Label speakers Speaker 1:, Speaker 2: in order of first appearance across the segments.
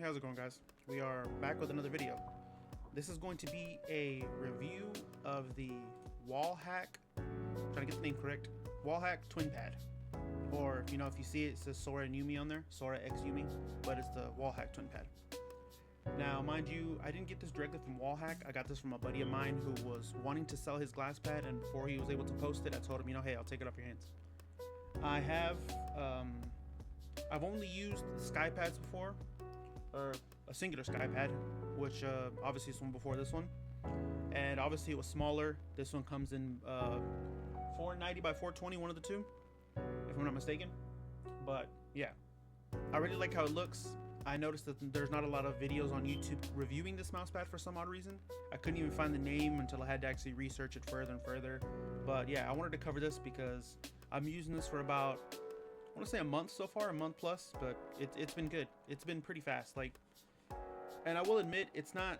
Speaker 1: How's it going, guys? We are back with another video. This is going to be a review of the Wallhack, trying to get the name correct, Wallhack Twin Pad. Or, you know, if you see it, it says Sora and Yumi on there, Sora X Yumi, but it's the Wallhack Twin Pad. Now, mind you, I didn't get this directly from Wallhack. I got this from a buddy of mine who was wanting to sell his Glasspad, and before he was able to post it, I told him, you know, hey, I'll take it off your hands. I've only used sky pads before, or a singular sky pad, which obviously is one before this one, and obviously it was smaller. This one comes in 490 by 420, one of the two, if I'm not mistaken. But yeah, I really like how it looks. I noticed that there's not a lot of videos on YouTube reviewing this mouse pad for some odd reason. I couldn't even find the name until I had to actually research it further and further. But yeah, I wanted to cover this because I'm using this for about, I want to say a month so far, a month plus, but it's been good. It's been pretty fast. Like, and I will admit, it's not,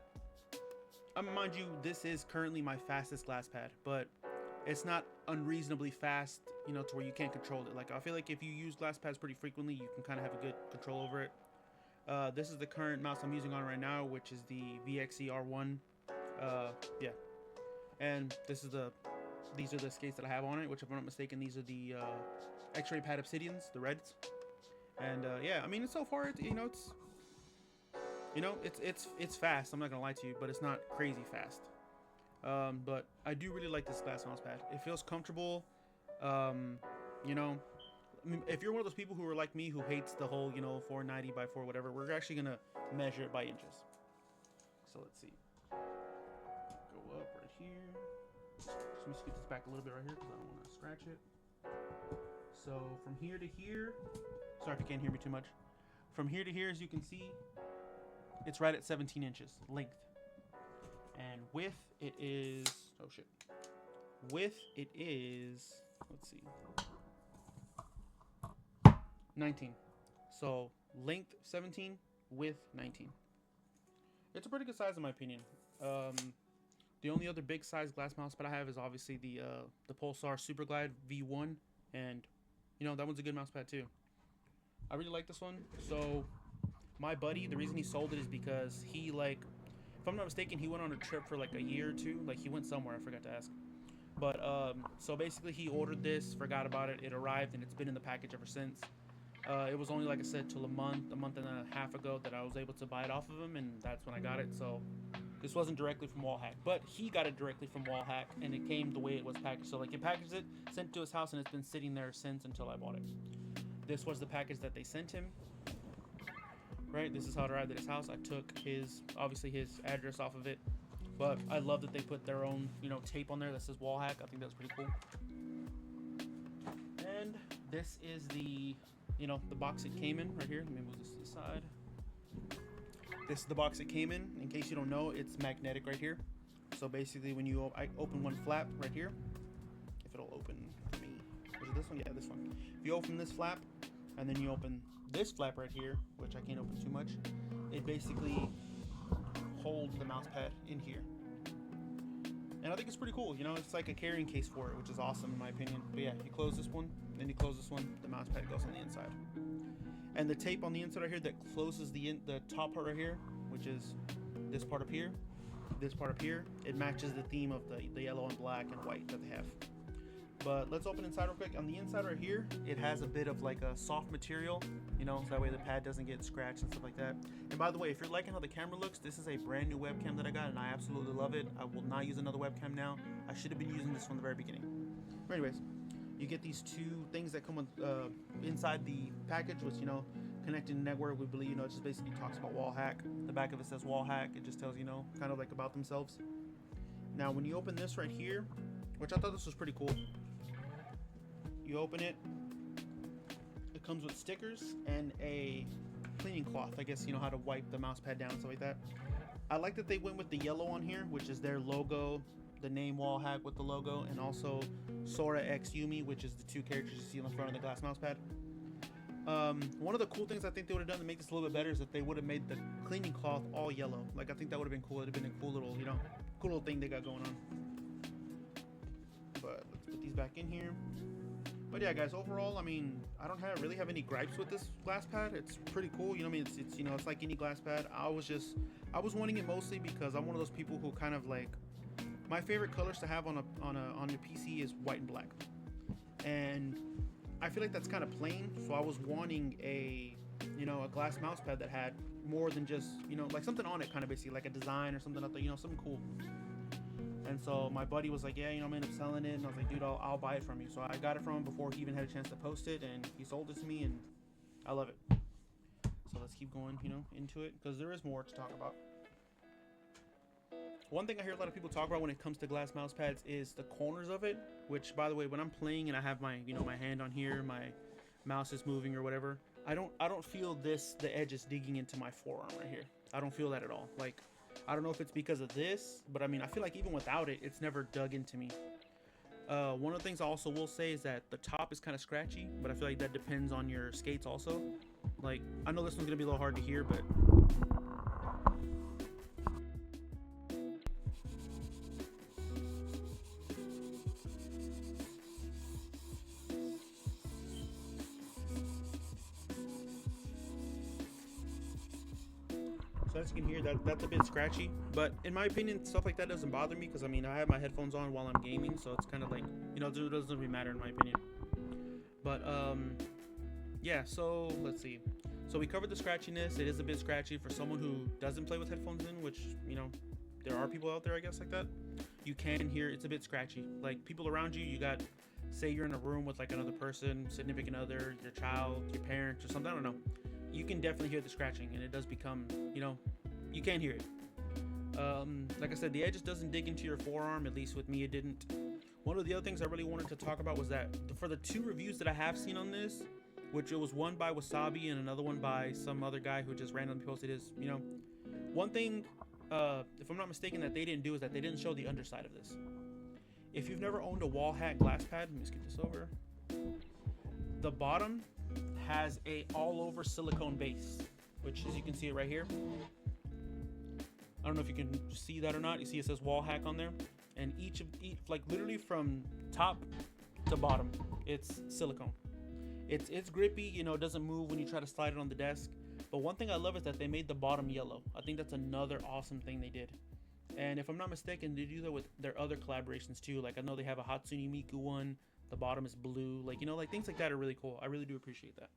Speaker 1: mind you, this is currently my fastest Glasspad, but it's not unreasonably fast, you know, to where you can't control it. Like, I feel like if you use Glasspads pretty frequently, you can kind of have a good control over it. This is the current mouse I'm using on right now, which is the VXE R1. Yeah, and these are the skates that I have on it, which, if I'm not mistaken, these are the X-ray pad Obsidians, the reds. And yeah, I mean, so far, it's fast. I'm not gonna lie to you, but it's not crazy fast. But I do really like this glass mouse pad. It feels comfortable. You know, I mean, if you're one of those people who are like me, who hates the whole, you know, 490 by 4 whatever, we're actually gonna measure it by inches. So let's see. Go up right here. Let me scoot this back a little bit right here because I don't want to scratch it. So from here to here, sorry if you can't hear me too much. From here to here, as you can see, it's right at 17 inches length. And width, it is, oh shit. Width, it is, let's see, 19. So length 17, width 19. It's a pretty good size in my opinion. The only other big size glass mouse pad I have is obviously the Pulsar Super Glide V1, and you know, that one's a good mouse pad too. I really like this one. So my buddy, the reason he sold it is because he, like, if I'm not mistaken, he went on a trip for like a year or two. Like, he went somewhere, I forgot to ask. But so basically he ordered this, forgot about it, it arrived, and it's been in the package ever since. It was only, like I said, till a month and a half ago that I was able to buy it off of him, and that's when I got it. So this wasn't directly from Wallhack, but he got it directly from Wallhack, and it came the way it was packaged. So like, he packaged it, sent it to his house, and it's been sitting there since until I bought it. This was the package that they sent him. Right, this is how it arrived at his house. I took obviously his address off of it, but I love that they put their own, you know, tape on there that says Wallhack. I think that's pretty cool. And this is the, you know, the box it came in right here. Let me move this to the side. This is the box it came in. In case you don't know, it's magnetic right here. So basically, when I open one flap right here, if it'll open for me, is it this one? Yeah, this one. If you open this flap, and then you open this flap right here, which I can't open too much, it basically holds the mouse pad in here. And I think it's pretty cool. You know, it's like a carrying case for it, which is awesome in my opinion. But yeah, you close this one, then you close this one, the mouse pad goes on the inside. And the tape on the inside right here that closes the top part right here, which is this part up here, this part up here, it matches the theme of the yellow and black and white that they have. But let's open inside real quick. On the inside right here, it has a bit of like a soft material, you know, so that way the pad doesn't get scratched and stuff like that. And by the way, if you're liking how the camera looks, this is a brand new webcam that I got, and I absolutely love it. I will not use another webcam now. I should have been using this from the very beginning. But anyways, you get these two things that come with, inside the package, which, you know, connecting network, we believe, you know, it just basically talks about Wallhack. The back of it says Wallhack. It just tells, you know, kind of like about themselves. Now, when you open this right here, which I thought this was pretty cool, you open it, it comes with stickers and a cleaning cloth. I guess, you know, how to wipe the mouse pad down and stuff like that. I like that they went with the yellow on here, which is their logo, the name Wallhack with the logo, and also Sora X Yumi, which is the two characters you see on the front of the glass mouse pad. One of the cool things I think they would have done to make this a little bit better is that they would have made the cleaning cloth all yellow. Like, I think that would have been cool. It would have been a cool little, you know, cool little thing they got going on. But let's put these back in here. But yeah, guys, overall, I mean, I don't really have any gripes with this Glasspad. It's pretty cool. You know what I mean? It's you know, it's like any Glasspad. I was wanting it mostly because I'm one of those people who kind of like, my favorite colors to have on a PC is white and black. And I feel like that's kind of plain, so I was wanting a, you know, a glass mouse pad that had more than just, you know, like something on it, kind of basically like a design or something like that, you know, something cool. And so my buddy was like, yeah, you know, I'm gonna end up selling it, and I was like, dude, I'll buy it from you. So I got it from him before he even had a chance to post it, and he sold it to me, and I love it. So let's keep going, you know, into it, because there is more to talk about. One thing I hear a lot of people talk about when it comes to glass mouse pads is the corners of it, which, by the way, when I'm playing and I have my, you know, my hand on here, my mouse is moving or whatever, I don't feel the edges digging into my forearm right here. I don't feel that at all. Like, I don't know if it's because of this, but I mean, I feel like even without it, it's never dug into me. One of the things I also will say is that the top is kind of scratchy, but I feel like that depends on your skates also. Like, I know this one's gonna be a little hard to hear, but so as you can hear, that's a bit scratchy, but in my opinion, stuff like that doesn't bother me, because I mean, I have my headphones on while I'm gaming, so it's kind of like, you know, it doesn't really matter in my opinion. But yeah, so let's see. So we covered the scratchiness. It is a bit scratchy for someone who doesn't play with headphones in, which, you know, there are people out there, I guess, like that. You can hear it's a bit scratchy. Like, people around you, you got, say you're in a room with like another person, significant other, your child, your parents or something, I don't know. You can definitely hear the scratching, and it does become, you know, you can hear it. Like I said, the edge just doesn't dig into your forearm, at least with me it didn't. One of the other things I really wanted to talk about was that for the two reviews that I have seen on this, which it was one by Wasabi and another one by some other guy who just randomly posted his, you know, one thing, if I'm not mistaken, that they didn't do is that they didn't show the underside of this. If you've never owned a Wallhack Glasspad, let me just get this over. The bottom has a all over silicone base, which, as you can see it right here. I don't know if you can see that or not. You see it says Wallhack on there, and each like literally from top to bottom, it's silicone. It's grippy, you know, it doesn't move when you try to slide it on the desk. But one thing I love is that they made the bottom yellow. I think that's another awesome thing they did. And if I'm not mistaken, they do that with their other collaborations too. Like, I know they have a Hatsune Miku one. The bottom is blue. Like, you know, like things like that are really cool. I really do appreciate that.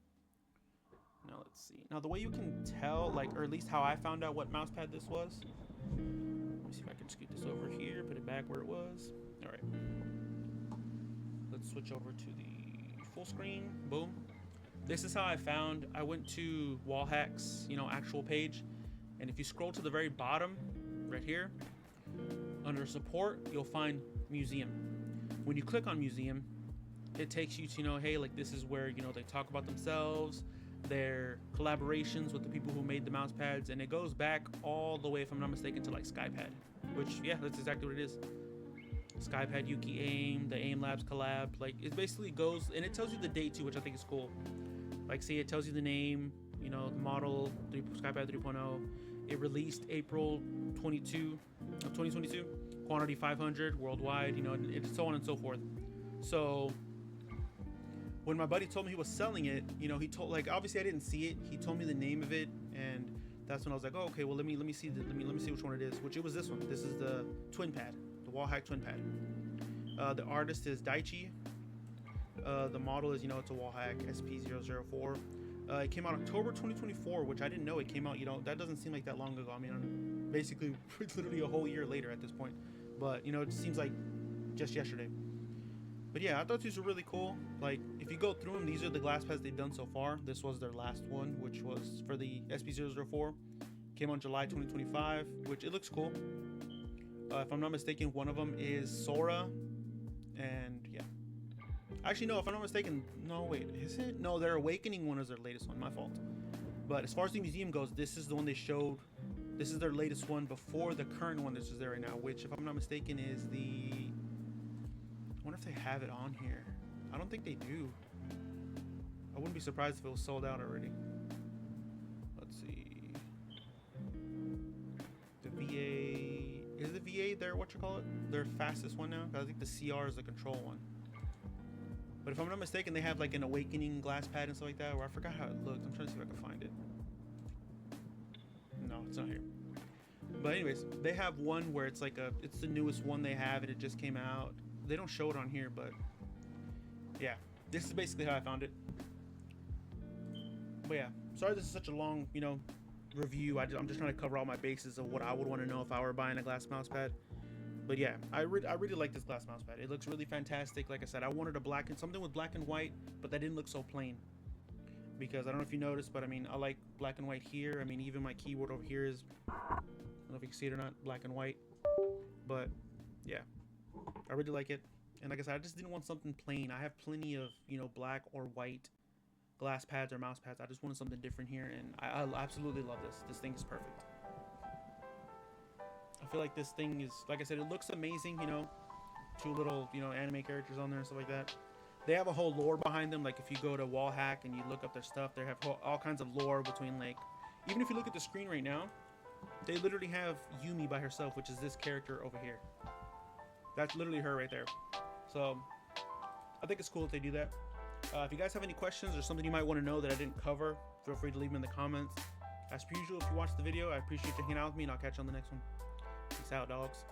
Speaker 1: Now let's see. Now the way you can tell, like, or at least how I found out what mouse pad this was. Let me see if I can scoot this over here, put it back where it was. All right. Let's switch over to the full screen. Boom. This is how I found. I went to Wallhack's, you know, actual page, and if you scroll to the very bottom, right here, under support, you'll find museum. When you click on museum, it takes you to, you know, hey, like, this is where, you know, they talk about themselves, their collaborations with the people who made the mouse pads, and it goes back all the way, if I'm not mistaken, to like Skypad, which, yeah, that's exactly what it is. Skypad, Yuki Aim, the Aim Labs collab, like, it basically goes, and it tells you the date too, which I think is cool. Like, see, it tells you the name, you know, the model, Skypad 3.0. It released April 22 of 2022, quantity 500 worldwide, you know, and so on and so forth. So when my buddy told me he was selling it, you know, he told, like, obviously I didn't see it. He told me the name of it, and that's when I was like, oh, okay, well, let me see which one it is. Which it was this one. This is the Twin Pad, the Wallhack Twin Pad. The artist is Daichi. The model is, you know, it's a Wallhack SP004. It came out October 2024, which I didn't know it came out, you know, that doesn't seem like that long ago. I mean, basically, literally a whole year later at this point. But, you know, it seems like just yesterday. But yeah, I thought these were really cool. Like, if you go through them, these are the glass pads they've done so far. This was their last one, which was for the SP004. Came on July 2025, which it looks cool. If I'm not mistaken, one of them is Sora. And yeah. Actually, no, if I'm not mistaken, no, wait, is it? No, their Awakening one is their latest one, my fault. But as far as the museum goes, this is the one they showed. This is their latest one before the current one that's just there right now, which, if I'm not mistaken, is the... I wonder if they have it on here. I don't think they do. I wouldn't be surprised if it was sold out already. Let's see. The VA... Is the VA their, what you call it? Their fastest one now? I think the CR is the control one. But if I'm not mistaken, they have like an awakening glass pad and stuff like that, or I forgot how it looked. I'm trying to see if I can find it. No, it's not here. But anyways, they have one where it's like it's the newest one they have, and it just came out. They don't show it on here, but yeah, this is basically how I found it. But yeah, sorry this is such a long, you know, review. I'm just trying to cover all my bases of what I would want to know if I were buying a glass mouse pad. But yeah, I really like this glass mouse pad. It looks really fantastic. Like I said, I wanted something with black and white, but that didn't look so plain. Because I don't know if you noticed, but I mean, I like black and white here. I mean, even my keyboard over here is, I don't know if you can see it or not, black and white. But yeah, I really like it. And like I said, I just didn't want something plain. I have plenty of, you know, black or white glass pads or mouse pads. I just wanted something different here, and I absolutely love this. This thing is perfect. I feel like this thing is, like I said, it looks amazing, you know, 2 little, you know, anime characters on there and stuff like that. They have a whole lore behind them. Like if you go to Wallhack and you look up their stuff, they have all kinds of lore between, like, even if you look at the screen right now, they literally have Yumi by herself, which is this character over here. That's literally her right there. So I think it's cool if they do that. If you guys have any questions or something you might want to know that I didn't cover, feel free to leave them in the comments. As per usual, if you watched the video, I appreciate you hanging out with me, and I'll catch you on the next one. Peace out, dogs.